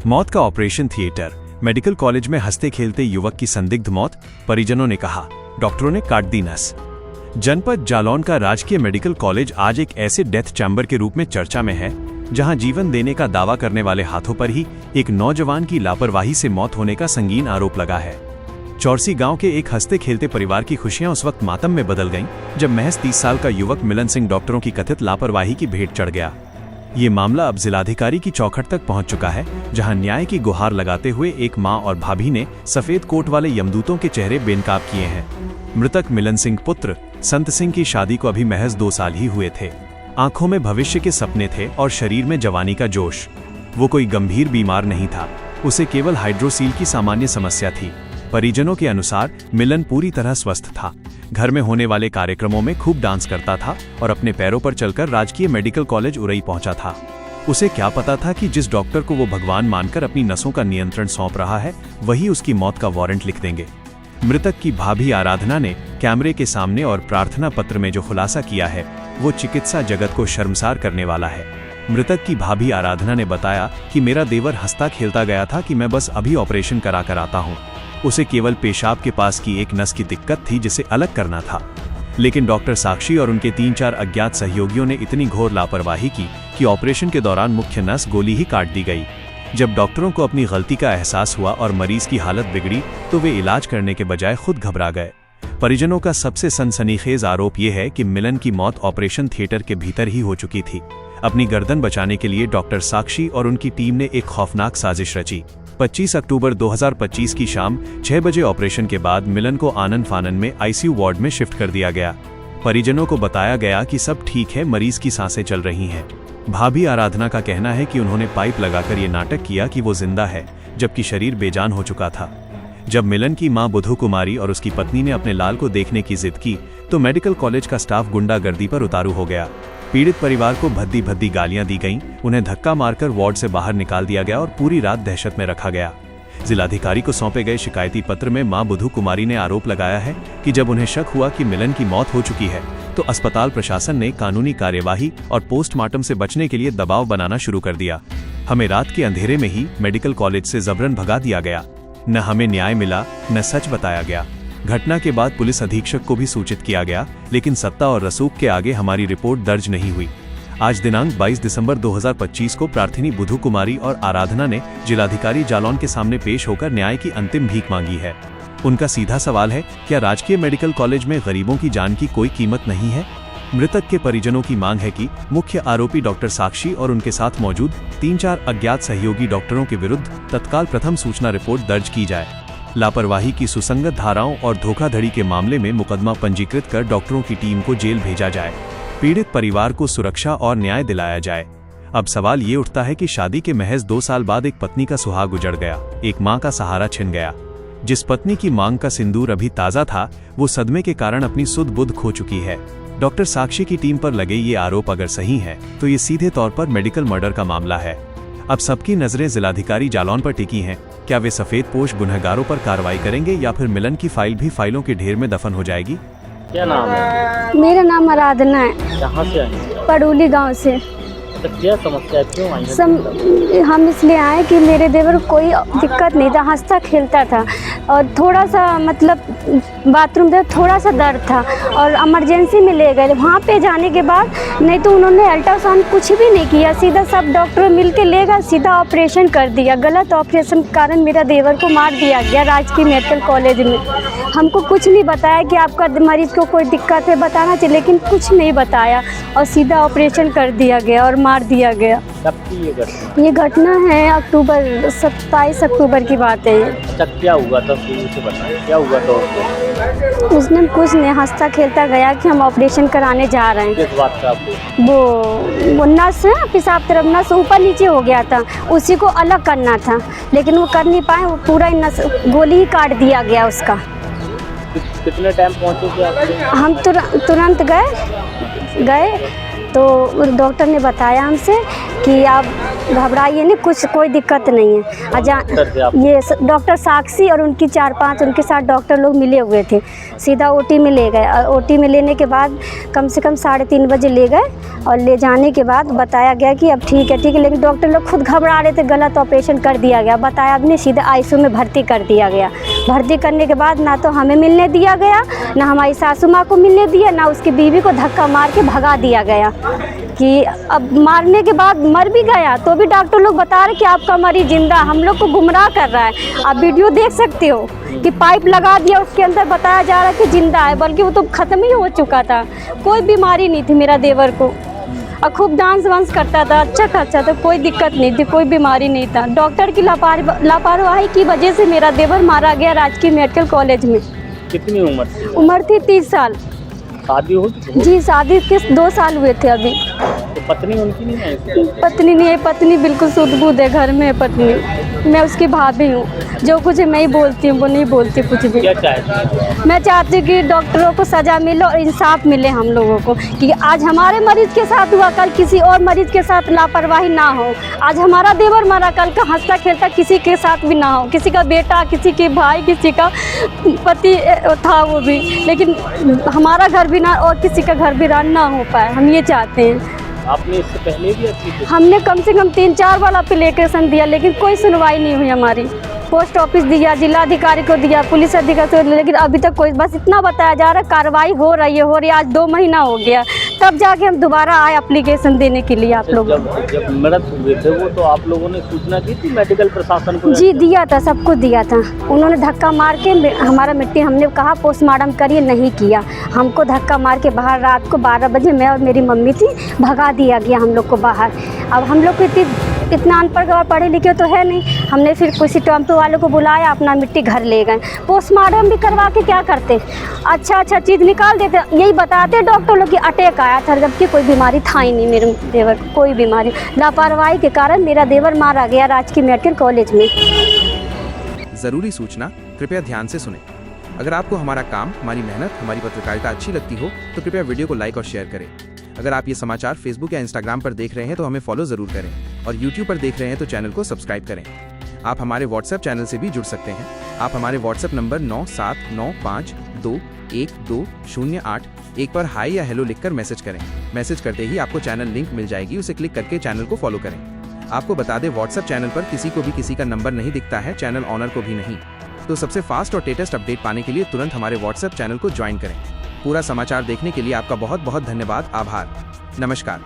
मौत का operation theatre, medical college में हंसते खेलते युवक की संदिग्ध मौत, परिजनों ने कहा डॉक्टरों ने काट दी नस। जनपद जालौन का राजकीय मेडिकल कॉलेज आज एक ऐसे डेथ चैम्बर के रूप में चर्चा में है जहां जीवन देने का दावा करने वाले हाथों पर ही एक नौजवान की लापरवाही से मौत होने का संगीन आरोप लगा है। चौरसी गांव के एक हंसते खेलते परिवार की खुशियां उस वक्त मातम में बदल गईं जब महज 30 साल का युवक मिलन सिंह डॉक्टरों की कथित लापरवाही की भेंट चढ़ गया। ये मामला अब जिलाधिकारी की चौखट तक पहुंच चुका है, जहां न्याय की गुहार लगाते हुए एक मां और भाभी ने सफेद कोट वाले यमदूतों के चेहरे बेनकाब किए हैं। मृतक मिलन सिंह पुत्र संत सिंह की शादी को अभी महज 2 साल ही हुए थे। आंखों में भविष्य के सपने थे और शरीर में जवानी का जोश। वो कोई गंभीर बीमार नहीं था, उसे केवल हाइड्रोसील की सामान्य समस्या थी। परिजनों के अनुसार मिलन पूरी तरह स्वस्थ था, घर में होने वाले कार्यक्रमों में खूब डांस करता था और अपने पैरों पर चलकर राजकीय मेडिकल कॉलेज उरई पहुंचा था। उसे क्या पता था कि जिस डॉक्टर को वो भगवान मानकर अपनी नसों का नियंत्रण सौंप रहा है, वही उसकी मौत का वारंट लिख देंगे। मृतक की भाभी आराधना ने कैमरे के सामने और प्रार्थना पत्र में जो खुलासा किया है, वो चिकित्सा जगत को शर्मसार करने वाला है। मृतक की भाभी आराधना ने बताया कि मेरा देवर हंसता खेलता गया था कि मैं बस अभी ऑपरेशन करा कर आता हूँ। उसे केवल पेशाब के पास की एक नस की दिक्कत थी जिसे अलग करना था, लेकिन डॉक्टर साक्षी और उनके 3-4 अज्ञात सहयोगियों ने इतनी घोर लापरवाही की कि ऑपरेशन के दौरान मुख्य नस गोली ही काट दी गई। जब डॉक्टरों को अपनी गलती का एहसास हुआ और मरीज की हालत बिगड़ी तो वे इलाज करने के बजाय खुद घबरा गए। परिजनों का सबसे सनसनीखेज आरोप यह है कि मिलन की मौत ऑपरेशन थिएटर के भीतर ही हो चुकी थी। अपनी गर्दन बचाने के लिए डॉक्टर साक्षी और उनकी टीम ने एक खौफनाक साजिश रची। 25 अक्टूबर 2025 की शाम 6 बजे ऑपरेशन के बाद मिलन को आनन फानन में आईसीयू वार्ड में शिफ्ट कर दिया गया। परिजनों को बताया गया कि सब ठीक है, मरीज की सांसें चल रही हैं। भाभी आराधना का कहना है कि उन्होंने पाइप लगाकर ये नाटक किया कि वो जिंदा है, जबकि शरीर बेजान हो चुका था। जब मिलन की मां बुधू कुमारी और उसकी पत्नी ने अपने लाल को देखने की जिद की तो मेडिकल कॉलेज का स्टाफ गुंडागर्दी पर उतारू हो गया। पीड़ित परिवार को भद्दी भद्दी गालियां दी गईं, उन्हें धक्का मारकर वार्ड से बाहर निकाल दिया गया और पूरी रात दहशत में रखा गया। जिलाधिकारी को सौंपे गए शिकायती पत्र में मां बुधू कुमारी ने आरोप लगाया है कि जब उन्हें शक हुआ कि मिलन की मौत हो चुकी है तो अस्पताल प्रशासन ने कानूनी कार्यवाही और पोस्टमार्टम से बचने के लिए दबाव बनाना शुरू कर दिया। हमें रात के अंधेरे में ही मेडिकल कॉलेज से जबरन भगा दिया गया, न हमें न्याय मिला न सच बताया गया। घटना के बाद पुलिस अधीक्षक को भी सूचित किया गया, लेकिन सत्ता और रसूख के आगे हमारी रिपोर्ट दर्ज नहीं हुई। आज दिनांक 22 दिसंबर 2025 को प्रार्थिनी बुधू कुमारी और आराधना ने जिलाधिकारी जालौन के सामने पेश होकर न्याय की अंतिम भीख मांगी है। उनका सीधा सवाल है, क्या राजकीय मेडिकल कॉलेज में गरीबों की जान की कोई कीमत नहीं है? मृतक के परिजनों की मांग है कि मुख्य आरोपी डॉक्टर साक्षी और उनके साथ मौजूद 3-4 अज्ञात सहयोगी डॉक्टरों के विरुद्ध तत्काल प्रथम सूचना रिपोर्ट दर्ज की जाए। लापरवाही की सुसंगत धाराओं और धोखाधड़ी के मामले में मुकदमा पंजीकृत कर डॉक्टरों की टीम को जेल भेजा जाए। पीड़ित परिवार को सुरक्षा और न्याय दिलाया जाए। अब सवाल ये उठता है कि शादी के महज 2 साल बाद एक पत्नी का सुहाग उजड़ गया, एक मां का सहारा छिन गया। जिस पत्नी की मांग का सिंदूर अभी ताजा था, वो सदमे के कारण अपनी सुध बुध खो चुकी है। डॉक्टर साक्षी की टीम पर लगे ये आरोप अगर सही है तो ये सीधे तौर पर मेडिकल मर्डर का मामला है। अब सबकी नजरें जिलाधिकारी जालौन पर टिकी हैं। क्या वे सफेद पोश गुनहगारों पर कार्रवाई करेंगे या फिर मिलन की फाइल भी फाइलों के ढेर में दफन हो जाएगी? क्या नाम है? मेरा नाम आराधना है। कहाँ से आई? पड़ोली गांव से। तो क्या समस्या है, क्यों आई है? हम इसलिए आए कि मेरे देवर को कोई दिक्कत नहीं था, हंसता खेलता था और थोड़ा सा मतलब बाथरूम में थोड़ा सा दर्द था और इमरजेंसी में ले गए। वहाँ पे जाने के बाद नहीं तो उन्होंने अल्ट्रासाउंड कुछ भी नहीं किया, सीधा सब डॉक्टर मिल के ले गए, सीधा ऑपरेशन कर दिया। गलत ऑपरेशन के कारण मेरा देवर को मार दिया गया राजकीय मेडिकल कॉलेज में। हमको कुछ नहीं बताया कि आपका मरीज को कोई दिक्कत है, बताना चाहिए, लेकिन कुछ नहीं बताया और सीधा ऑपरेशन कर दिया गया और मार दिया गया। कब की ये घटना है? अक्टूबर 27 अक्टूबर की बात है ये। अच्छा, क्या हुआ था शुरू से बताइए, क्या हुआ था उसने? कुछ नहीं, हंसता खेलता गया कि हम ऑपरेशन कराने जा रहे हैं। किस बात का? आपको वो नस पेशाब तरफ नस ऊपर नीचे हो गया था, उसी को अलग करना था, लेकिन वो कर नहीं पाए, वो पूरा नस गोली ही काट दिया गया उसका। कितने टाइम पहुँचे थे आप? हम तुरंत गए तो डॉक्टर ने बताया हमसे कि आप घबराइए नहीं, कुछ कोई दिक्कत नहीं है। डॉक्टर थे आप? ये डॉक्टर साक्षी और उनकी 4-5 उनके साथ डॉक्टर लोग मिले हुए थे। सीधा ओटी में ले गए और ओटी में लेने के बाद कम से कम 3:30 बजे ले गए और ले जाने के बाद बताया गया कि अब ठीक है लेकिन डॉक्टर लोग खुद घबरा रहे थे, गलत ऑपरेशन कर दिया गया। बताया अब नहीं, सीधे आईसीयू में भर्ती कर दिया गया। भर्ती करने के बाद ना तो हमें मिलने दिया गया, ना हमारी सासू माँ को मिलने दिया, ना उसकी बीवी को धक्का मार के भगा दिया गया। कि अब मारने के बाद मर भी गया तो भी डॉक्टर लोग बता रहे कि आपका मरीज जिंदा, हम लोग को गुमराह कर रहा है। आप वीडियो देख सकते हो कि पाइप लगा दिया, उसके अंदर बताया जा रहा है कि जिंदा है, बल्कि वो तो ख़त्म ही हो चुका था। कोई बीमारी नहीं थी मेरा देवर को और खूब डांस वांस करता था, अच्छा खासा था, कोई दिक्कत नहीं थी, कोई बीमारी नहीं था। डॉक्टर की लापरवाही की वजह से मेरा देवर मारा गया राजकीय मेडिकल कॉलेज में। कितनी उम्र थी? उम्र थी 30 साल। शादी हो चुकी? जी शादी के 2 साल हुए थे अभी। तो पत्नी उनकी नहीं है? पत्नी नहीं है, पत्नी बिल्कुल सुध-बुध है, घर में है पत्नी। मैं उसकी भाभी हूँ, जो कुछ मैं ही बोलती हूँ, वो नहीं बोलती कुछ भी। क्या चाहती हैं? मैं चाहती हूँ कि डॉक्टरों को सज़ा मिले और इंसाफ मिले हम लोगों को, कि आज हमारे मरीज के साथ हुआ, कल किसी और मरीज के साथ लापरवाही ना हो। आज हमारा देवर मरा, कल का हंसता खेलता किसी के साथ भी ना हो, किसी का बेटा, किसी के भाई, किसी का पति था वो भी, लेकिन हमारा घर भी ना और किसी का घर भी ना हो पाए, हम ये चाहते हैं। आपने इससे पहले भी अपनी हमने कम से कम 3-4 बार एप्लीकेशन दिया, लेकिन कोई सुनवाई नहीं हुई हमारी। पोस्ट ऑफिस दिया, जिलाधिकारी को दिया, पुलिस अधिकारी को, लेकिन अभी तक कोई, बस इतना बताया जा रहा है कार्रवाई हो रही है। आज 2 महीना हो गया, तब जाके हम दोबारा आए एप्लीकेशन देने के लिए आप लोग। जब मृत हुए थे वो, तो आप लोगों ने सूचना दी थी मेडिकल प्रशासन को? जी दिया था, सब कुछ दिया था। उन्होंने धक्का मार के हमारा मिट्टी, हमने कहा पोस्टमार्टम करिए, नहीं किया। हमको धक्का मार के बाहर रात को 12 बजे मैं और मेरी मम्मी थी, भगा दिया गया हम लोग को बाहर। अब हम लोग को इतना अनपढ़ पढ़े लिखे तो है नहीं, हमने फिर किसी टेम्पो वाले को बुलाया, अपना मिट्टी घर ले गए। पोस्टमार्टम भी करवा के क्या करते, अच्छा चीज़ निकाल देते। यही बताते डॉक्टर लोग कि अटैक आया था, जबकि कोई बीमारी था ही नहीं मेरे देवर को, कोई बीमारी। लापरवाही के कारण मेरा देवर मारा गया राजकीय मेडिकल कॉलेज में। जरूरी सूचना, कृपया ध्यान से सुनें। अगर आपको हमारा काम, हमारी मेहनत, हमारी पत्रकारिता अच्छी लगती हो तो कृपया वीडियो को लाइक और शेयर करें। अगर आप ये समाचार फेसबुक या इंस्टाग्राम पर देख रहे हैं तो हमें फॉलो जरूर करें और यूट्यूब पर देख रहे हैं तो चैनल को सब्सक्राइब करें। आप हमारे व्हाट्सएप चैनल से भी जुड़ सकते हैं। आप हमारे व्हाट्सएप नंबर 9795212081 पर हाई या हेलो लिखकर मैसेज करें। मैसेज करते ही आपको चैनल लिंक मिल जाएगी, उसे क्लिक करके चैनल को फॉलो करें। आपको बता दें, व्हाट्सएप चैनल पर किसी को भी किसी का नंबर नहीं दिखता है, चैनल ऑनर को भी नहीं। तो सबसे फास्ट और लेटेस्ट अपडेट पाने के लिए तुरंत हमारे व्हाट्सएप चैनल को ज्वाइन करें। पूरा समाचार देखने के लिए आपका बहुत बहुत धन्यवाद, आभार, नमस्कार।